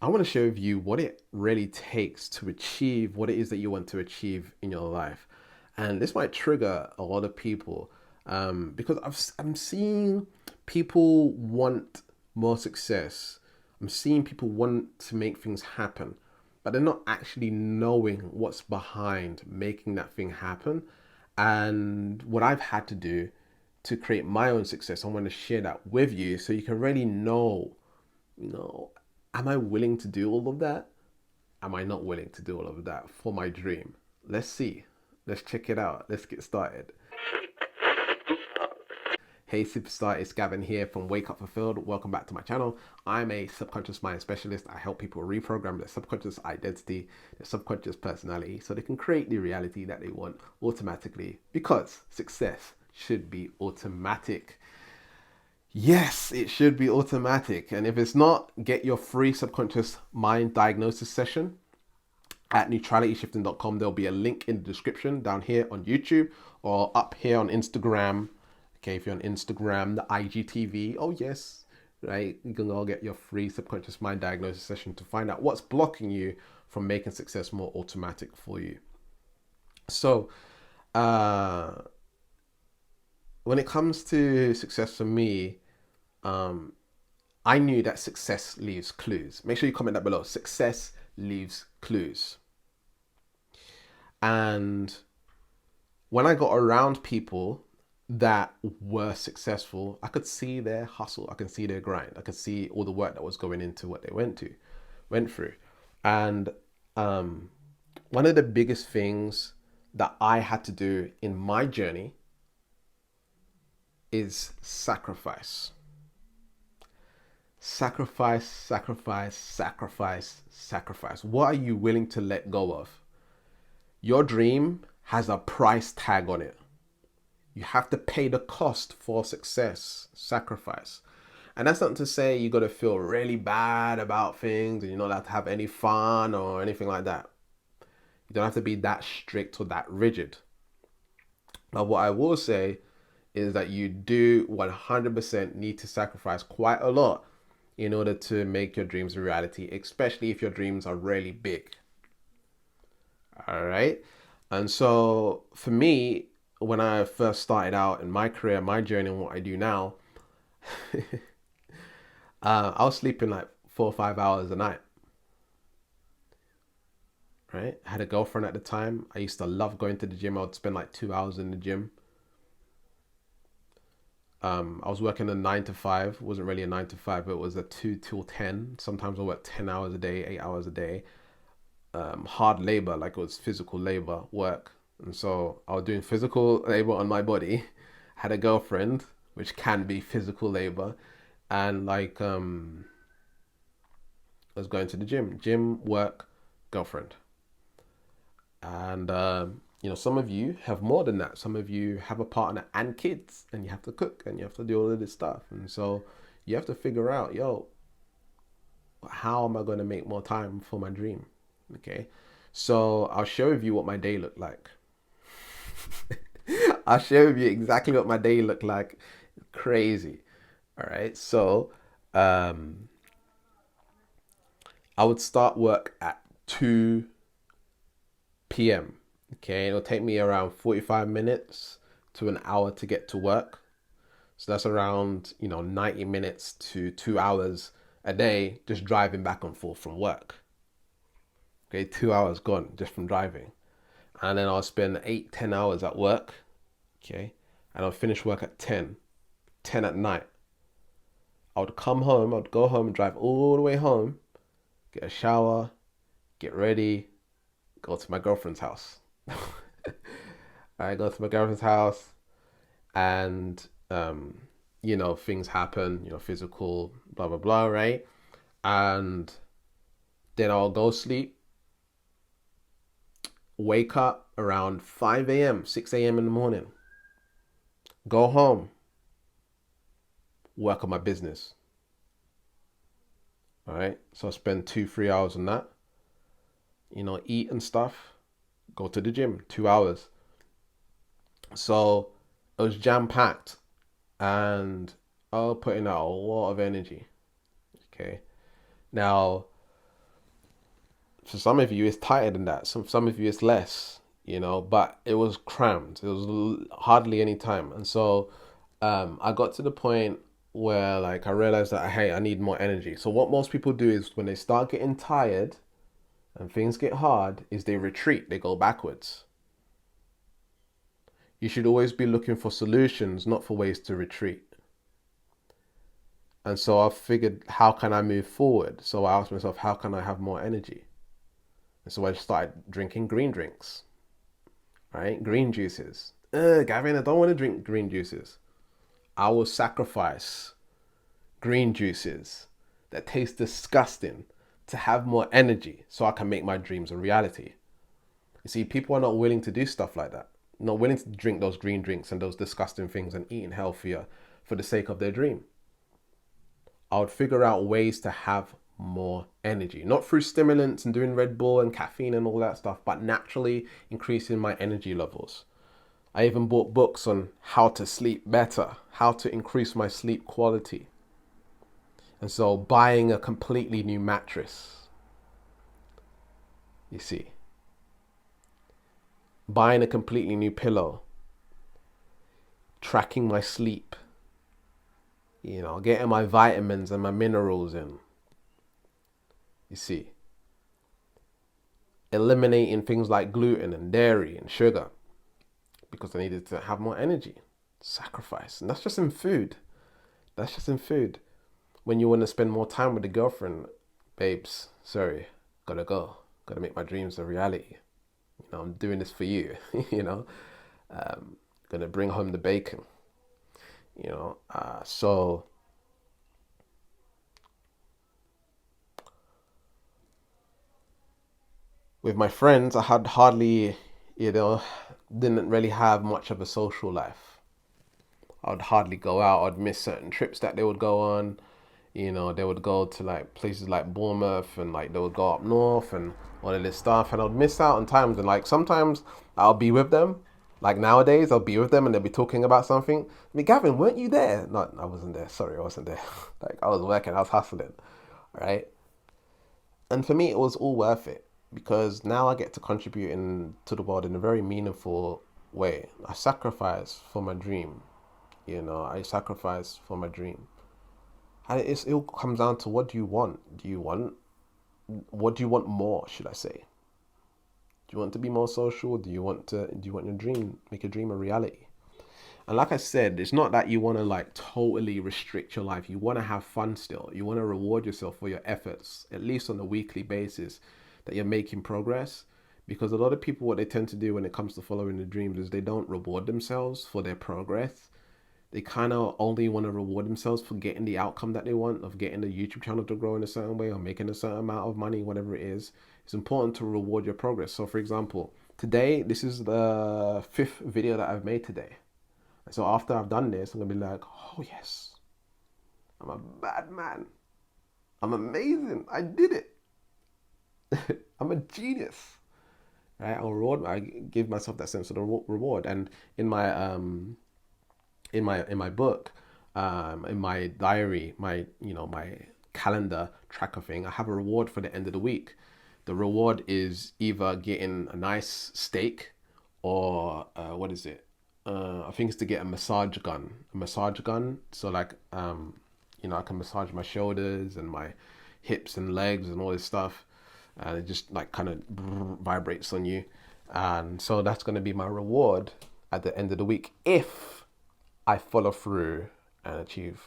I want to share with you what it really takes to achieve what it is that you want to achieve in your life. And this might trigger a lot of people because I'm seeing people want more success. I'm seeing people want to make things happen, but they're not actually knowing what's behind making that thing happen. And what I've had to do to create my own success, I want to share that with you so you can really know, you know, am I willing to do all of that? Am I not willing to do all of that for my dream? Let's see. Let's check it out. Let's get started. Hey superstar, it's Gavin here from Wake Up Fulfilled. Welcome back to my channel. I'm a subconscious mind specialist. I help people reprogram their subconscious identity, their subconscious personality, so they can create the reality that they want automatically, because success should be automatic. Yes, it should be automatic. And if it's not, get your free subconscious mind diagnosis session at neutralityshifting.com. There'll be a link in the description down here on YouTube or up here on Instagram. Okay, if you're on Instagram, the IGTV, oh yes, right? You can all get your free subconscious mind diagnosis session to find out what's blocking you from making success more automatic for you. So, when it comes to success for me, um, I knew that success leaves clues. Make sure you comment that below. Success leaves clues. And when I got around people that were successful, I could see their hustle. I could see their grind. I could see all the work that was going into what they went through. And one of the biggest things that I had to do in my journey is sacrifice. Sacrifice, sacrifice, sacrifice, sacrifice. What are you willing to let go of? Your dream has a price tag on it. You have to pay the cost for success, sacrifice. And that's not to say you got to feel really bad about things and you're not allowed to have any fun or anything like that. You don't have to be that strict or that rigid. But what I will say is that you do 100% need to sacrifice quite a lot in order to make your dreams a reality, especially if your dreams are really big. All right. And so for me, when I first started out in my career, my journey, and what I do now, I was sleeping like 4 or 5 hours a night. Right. I had a girlfriend at the time. I used to love going to the gym. I would spend like 2 hours in the gym. I was working a 9 to 5. It wasn't really a 9 to 5, but it was a 2 till 10. Sometimes I worked 10 hours a day, 8 hours a day. Hard labor, like it was physical labor work. And so I was doing physical labor on my body, had a girlfriend, which can be physical labor, and like I was going to the gym, work, girlfriend. And some of you have more than that. Some of you have a partner and kids, and you have to cook and you have to do all of this stuff. And so you have to figure out, how am I going to make more time for my dream? Okay. So I'll share with you what my day looked like. I'll share with you exactly what my day looked like. Crazy. All right. So I would start work at 2 p.m. Okay. It'll take me around 45 minutes to an hour to get to work. So that's around, 90 minutes to 2 hours a day just driving back and forth from work. Okay. 2 hours gone just from driving. And then I'll spend 8, 10 hours at work. Okay. And I'll finish work at 10 at night. I would come home, I'd go home and drive all the way home, get a shower, get ready, go to my girlfriend's house. I go to my girlfriend's house and, things happen, physical, blah, blah, blah, right? And then I'll go sleep, wake up around 5 a.m., 6 a.m. in the morning, go home, work on my business. All right. So I spend 2, 3 hours on that, eat and stuff, go to the gym, 2 hours. So it was jam packed and I was putting out a lot of energy. Okay. Now, For some of you, it's tighter than that. Some of you, it's less, but it was crammed. It was hardly any time. And so I got to the point where like I realized that, hey, I need more energy. So what most people do is when they start getting tired and things get hard, is they retreat, they go backwards. You should always be looking for solutions, not for ways to retreat. And so I figured, how can I move forward? So I asked myself, how can I have more energy? And so I started drinking green drinks, right? Green juices. Gavin, I don't want to drink green juices. I will sacrifice green juices that taste disgusting to have more energy so I can make my dreams a reality. You see, people are not willing to do stuff like that. Not willing to drink those green drinks and those disgusting things and eating healthier for the sake of their dream. I would figure out ways to have more energy, not through stimulants and doing Red Bull and caffeine and all that stuff, but naturally increasing my energy levels. I even bought books on how to sleep better, how to increase my sleep quality. And so buying a completely new mattress, you see, buying a completely new pillow, tracking my sleep, getting my vitamins and my minerals in, you see, eliminating things like gluten and dairy and sugar because I needed to have more energy. Sacrifice. And that's just in food. That's just in food. When you want to spend more time with the girlfriend, babes, sorry, gotta go. Gotta make my dreams a reality. I'm doing this for you, gonna bring home the bacon, so with my friends, I had hardly, didn't really have much of a social life. I would hardly go out. I'd miss certain trips that they would go on. They would go to like places like Bournemouth and like they would go up north and all of this stuff. And I'd miss out on times. And like sometimes I'll be with them. Like nowadays, I'll be with them and they'll be talking about something. I mean, Gavin, weren't you there? No, I wasn't there. Sorry, I wasn't there. Like I was working, I was hustling. Right. And for me, it was all worth it because now I get to contribute to the world in a very meaningful way. I sacrifice for my dream. I sacrifice for my dream. And it all comes down to, what do you want? What do you want more, should I say? Do you want to be more social? Do you want your dream, make your dream a reality? And like I said, it's not that you want to like totally restrict your life. You want to have fun still. You want to reward yourself for your efforts, at least on a weekly basis, that you're making progress. Because a lot of people, what they tend to do when it comes to following their dreams is they don't reward themselves for their progress. They kind of only want to reward themselves for getting the outcome that they want, of getting the YouTube channel to grow in a certain way or making a certain amount of money, whatever it is. It's important to reward your progress. So for example, today, this is the 5th video that I've made today. So after I've done this, I'm going to be like, oh yes, I'm a bad man. I'm amazing. I did it. I'm a genius. Right? I give myself that sense of reward. And in my book, in my diary, my calendar tracker thing, I have a reward for the end of the week. The reward is either getting a nice steak or what is it? I think it's to get a massage gun. So like, I can massage my shoulders and my hips and legs and all this stuff. And it just like kind of vibrates on you. And so that's going to be my reward at the end of the week if I follow through and achieve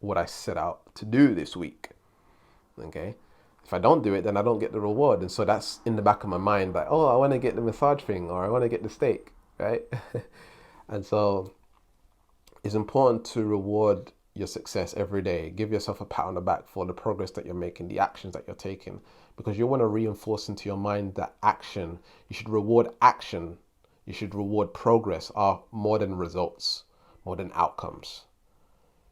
what I set out to do this week. Okay. If I don't do it, then I don't get the reward. And so that's in the back of my mind, like, oh, I want to get the massage thing or I want to get the steak. Right. And so it's important to reward your success every day. Give yourself a pat on the back for the progress that you're making, the actions that you're taking, because you want to reinforce into your mind that action. You should reward action. You should reward progress are more than results, more than outcomes,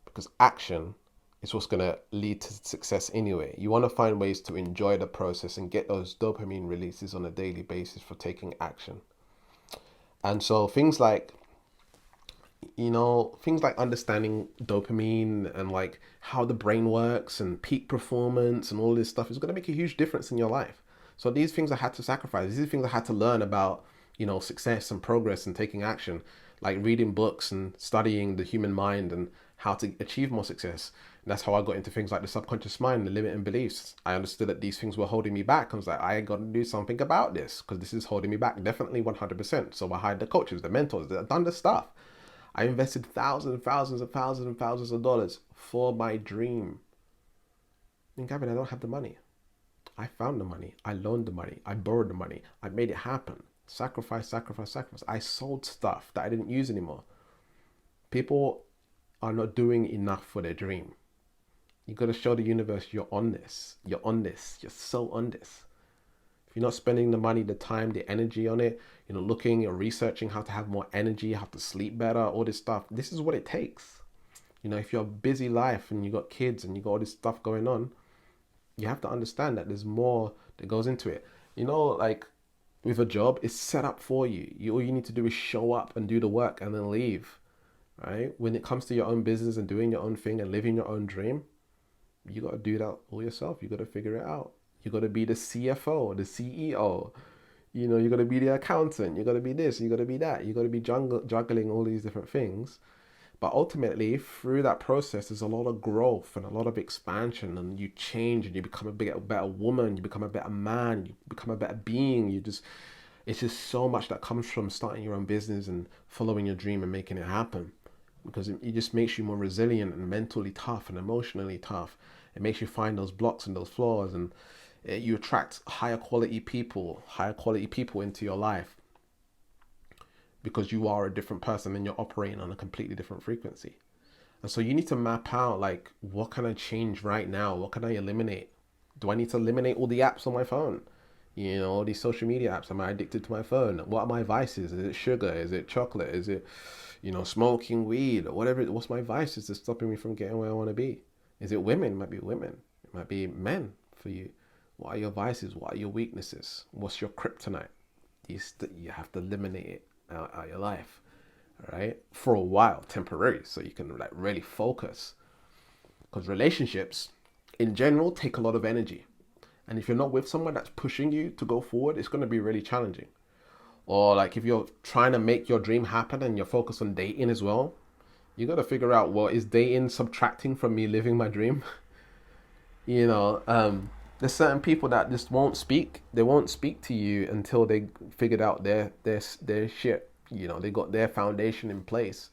because action is what's going to lead to success anyway. You want to find ways to enjoy the process and get those dopamine releases on a daily basis for taking action. And so things like understanding dopamine and like how the brain works and peak performance and all this stuff is going to make a huge difference in your life. So these things I had to sacrifice. These are things I had to learn about, success and progress and taking action, like reading books and studying the human mind and how to achieve more success. And that's how I got into things like the subconscious mind, the limiting beliefs. I understood that these things were holding me back. I was like, I got to do something about this because this is holding me back. Definitely 100%. So I hired the coaches, the mentors, that done the stuff. I invested thousands and thousands and thousands and thousands of dollars for my dream. And Gavin, I don't have the money. I found the money. I loaned the money. I borrowed the money. I made it happen. Sacrifice, sacrifice, sacrifice. I sold stuff that I didn't use anymore. People are not doing enough for their dream. You got to show the universe you're on this. You're on this. You're so on this. If you're not spending the money, the time, the energy on it, looking or researching how to have more energy, how to sleep better, all this stuff, this is what it takes. If you're a busy life and you got kids and you got all this stuff going on, you have to understand that there's more that goes into it. Like with a job, it's set up for you. All you need to do is show up and do the work and then leave, right? When it comes to your own business and doing your own thing and living your own dream, you got to do that all yourself. You got to figure it out. You got to be the CFO, the CEO. You got to be the accountant. You got to be this. You got to be that. You got to be juggling all these different things. But ultimately, through that process, there's a lot of growth and a lot of expansion, and you change and you become a better woman. You become a better man. You become a better being. It's just so much that comes from starting your own business and following your dream and making it happen, because it just makes you more resilient and mentally tough and emotionally tough. It makes you find those blocks and those flaws, and you attract higher quality people into your life, because you are a different person and you're operating on a completely different frequency. And so you need to map out, like, what can I change right now? What can I eliminate? Do I need to eliminate all the apps on my phone? All these social media apps. Am I addicted to my phone? What are my vices? Is it sugar? Is it chocolate? Is it, smoking weed or whatever? What's my vices that's stopping me from getting where I want to be? Is it women? It might be women. It might be men for you. What are your vices? What are your weaknesses? What's your kryptonite? You have to eliminate it out of your life, right? For a while, temporary, so you can like really focus. Because relationships, in general, take a lot of energy, and if you're not with someone that's pushing you to go forward, it's going to be really challenging. Or like if you're trying to make your dream happen and you're focused on dating as well, you got to figure out, well, is dating subtracting from me living my dream? There's certain people that just won't speak. They won't speak to you until they figured out their shit. They got their foundation in place,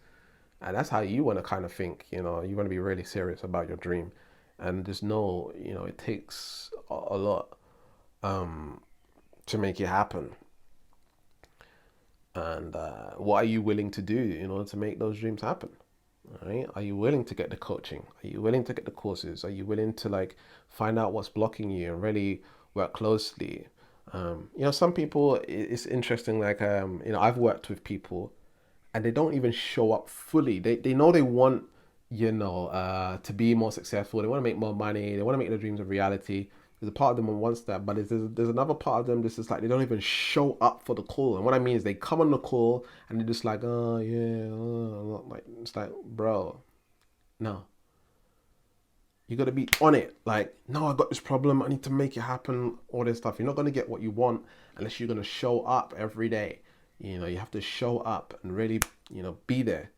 and that's how you want to kind of think. You want to be really serious about your dream, and just know, it takes a lot to make it happen. And what are you willing to do in order to make those dreams happen? Right? Are you willing to get the coaching? Are you willing to get the courses? Are you willing to like find out what's blocking you and really work closely? Some people, it's interesting. Like, I've worked with people and they don't even show up fully. They know they want, to be more successful. They want to make more money. They want to make their dreams a reality. There's a part of them that wants that, but there's another part of them that's just like they don't even show up for the call. And what I mean is they come on the call and they're just like, oh yeah, like it's like, bro, no, you got to be on it. Like, no, I got this problem. I need to make it happen. All this stuff. You're not going to get what you want unless you're going to show up every day. You have to show up and really, be there.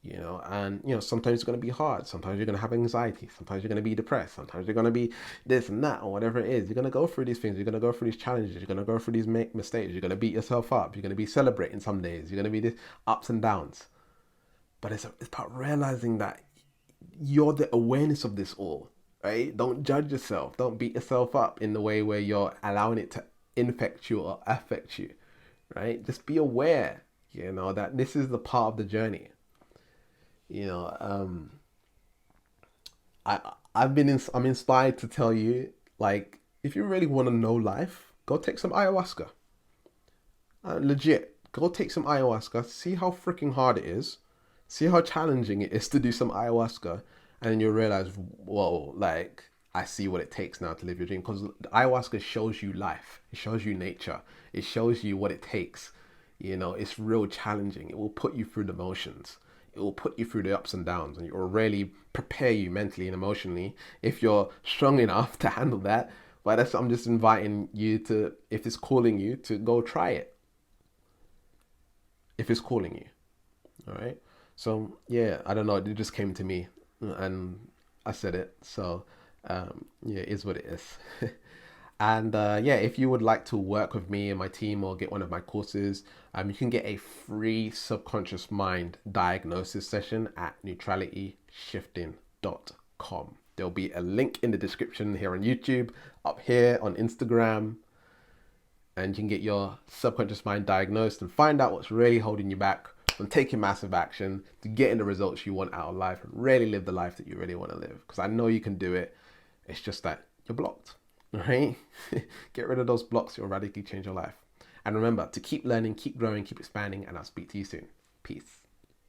And sometimes it's going to be hard. Sometimes you're going to have anxiety. Sometimes you're going to be depressed. Sometimes you're going to be this and that or whatever it is. You're going to go through these things. You're going to go through these challenges. You're going to go through these mistakes. You're going to beat yourself up. You're going to be celebrating some days. You're going to be this ups and downs. But it's about realizing that you're the awareness of this all, right? Don't judge yourself. Don't beat yourself up in the way where you're allowing it to infect you or affect you, right? Just be aware, that this is the part of the journey. I'm inspired to tell you, like, if you really want to know life, go take some ayahuasca. Legit, go take some ayahuasca. See how freaking hard it is. See how challenging it is to do some ayahuasca, and then you'll realize, whoa, like, I see what it takes now to live your dream. Because ayahuasca shows you life. It shows you nature. It shows you what it takes. It's real challenging. It will put you through the motions. It will put you through the ups and downs, and it will really prepare you mentally and emotionally if you're strong enough to handle that But I'm just inviting you to, if it's calling you, to go try it. If it's calling you, all right. So yeah, I don't know. It just came to me, and I said it. So yeah, it is what it is. And yeah, if you would like to work with me and my team or get one of my courses, you can get a free subconscious mind diagnosis session at neutralityshifting.com. There'll be a link in the description here on YouTube, up here on Instagram, and you can get your subconscious mind diagnosed and find out what's really holding you back from taking massive action to getting the results you want out of life and really live the life that you really want to live. Because I know you can do it. It's just that you're blocked, right? Get rid of those blocks. You'll radically change your life. And remember to keep learning, keep growing, keep expanding, and I'll speak to you soon. Peace.